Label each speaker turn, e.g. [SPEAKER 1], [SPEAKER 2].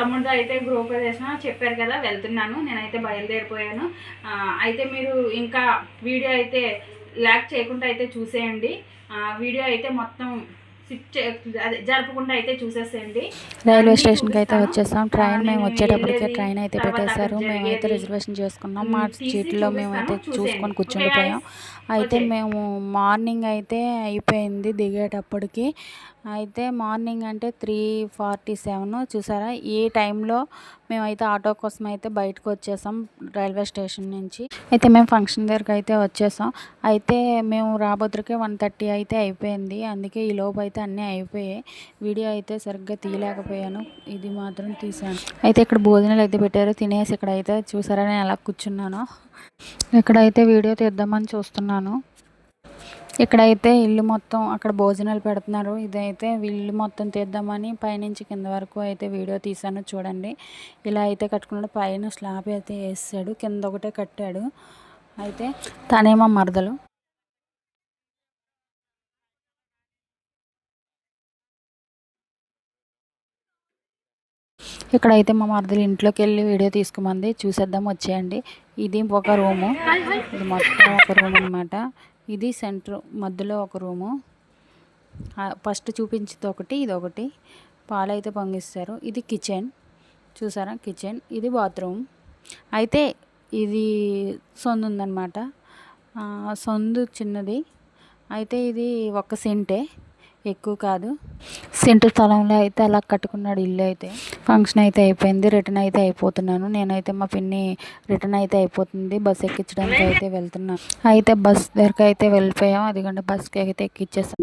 [SPEAKER 1] తమ్ముడితో అయితే గృహప్రవేశం చెప్పారు కదా, వెళ్తున్నాను. నేనైతే బయలుదేరిపోయాను. అయితే మీరు ఇంకా వీడియో అయితే లాగ్ చేయకుండా అయితే చూసేయండి. వీడియో అయితే మొత్తం అదే జరపకుండా అయితే చూసేసేయండి.
[SPEAKER 2] రైల్వే స్టేషన్కి అయితే వచ్చేసాం. ట్రైన్ మేము వచ్చేటప్పటికే ట్రైన్ అయితే పెట్టేశారు. మేమైతే రిజర్వేషన్ చేసుకున్నాం. మా సీట్లో మేమైతే చూసుకొని కూర్చుండిపోయాం. అయితే మేము మార్నింగ్ అయితే అయిపోయింది దిగేటప్పటికి. అయితే మార్నింగ్ అంటే 3:47 చూసారా. ఈ టైంలో మేమైతే ఆటో కోసం అయితే బయటకు వచ్చేసాం రైల్వే స్టేషన్ నుంచి. అయితే మేము ఫంక్షన్ దగ్గరికి అయితే వచ్చేసాం. అయితే మేము రాబోతుకే 1:30 అయితే అయిపోయింది. అందుకే ఈ లోపు అయితే అన్నీ అయిపోయాయి. వీడియో అయితే సరిగ్గా తీయలేకపోయాను, ఇది మాత్రం తీసాను. అయితే ఇక్కడ భోజనాలు అయితే పెట్టారు. తినేసి ఇక్కడైతే చూసారా నేను ఎలా కూర్చున్నానో. ఇక్కడైతే వీడియో తీద్దామని చూస్తున్నాను. ఇక్కడైతే ఇల్లు మొత్తం అక్కడ భోజనాలు పెడుతున్నారు. ఇదైతే ఇల్లు మొత్తం తీద్దామని పైనుంచి కింద వరకు అయితే వీడియో తీసాను చూడండి. ఇలా అయితే కట్టుకున్నాడు. పైన స్లాబ్ అయితే వేసాడు, కింద ఒకటే కట్టాడు. అయితే తనేమో మరదలు. ఇక్కడైతే మా మరదలు ఇంట్లోకి వెళ్ళి వీడియో తీసుకోమంది. చూసేద్దాం వచ్చేయండి. ఇది ఒక రూము, ఇది మొత్తం ఒక రూమ్ అనమాట. ఇది సెంటర్ మధ్యలో ఒక రూము. ఫస్ట్ చూపించింది ఒకటి, ఇది ఒకటి. పాలు అయితే పొంగిస్తారు. ఇది కిచెన్ చూసారా, కిచెన్. ఇది బాత్రూమ్. అయితే ఇది సొందు ఉందన్నమాట. సొందు చిన్నది. అయితే ఇది ఒక సెంటే, ఎక్కువ కాదు. సెంటు స్థలంలో అయితే అలా కట్టుకున్నాడు ఇల్లు. అయితే ఫంక్షన్ అయితే అయిపోయింది. రిటర్న్ అయితే అయిపోతున్నాను. నేనైతే మా పిన్ని రిటర్న్ అయితే అయిపోతుంది, బస్ ఎక్కించడానికి అయితే వెళ్తున్నాను. అయితే బస్ దగ్గరికి అయితే వెళ్ళిపోయాం. అదిగోండి బస్కి అయితే ఎక్కిచ్చేసాం.